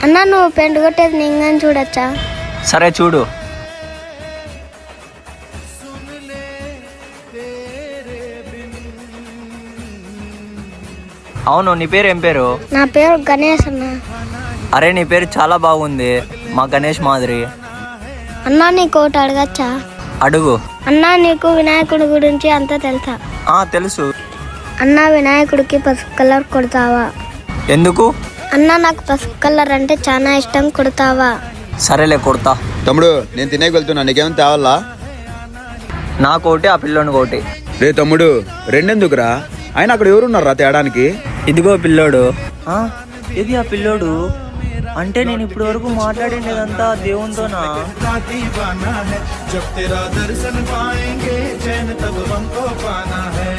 అన్నా నువ్వు పెండు కొట్టేది నేను చూడొచ్చా? సరే చూడు. అవును, నీ పేరు ఏం పేరు? నా పేరు గణేష్ అన్న. అరే నీ పేరు చాలా బాగుంది, మా గణేష్ మాదిరి. అన్నా నీకు ఒకటి అడగచ్చా? అడుగు. అన్నా నీకు వినాయకుడి గురించి అంతా తెలుసా? తెలుసు. అన్నా వినాయకుడికి పసుపు కలర్ కొడతావా? ఎందుకు? అన్నా నాకు పసుపు కలర్ అంటే చాలా ఇష్టం, కొడతావా? సరేలే కొడతా. తమ్ముడు నేను తినేకి వెళ్తున్నా, నీకేమైనా తేవాలా? నాకోటి, ఆ పిల్లోని కోటి. రే తమ్ముడు రెండెందుకురా? ఆయన అక్కడ ఎవరున్నారా తేడానికి? ఇదిగో పిల్లోడు. ఇది ఆ పిల్లోడు అంటే నేను ఇప్పటి వరకు మాట్లాడిండేదంతా దేవునితోనా? जब तेरा दर्शन पाएंगे चैन तब हमको पाना है।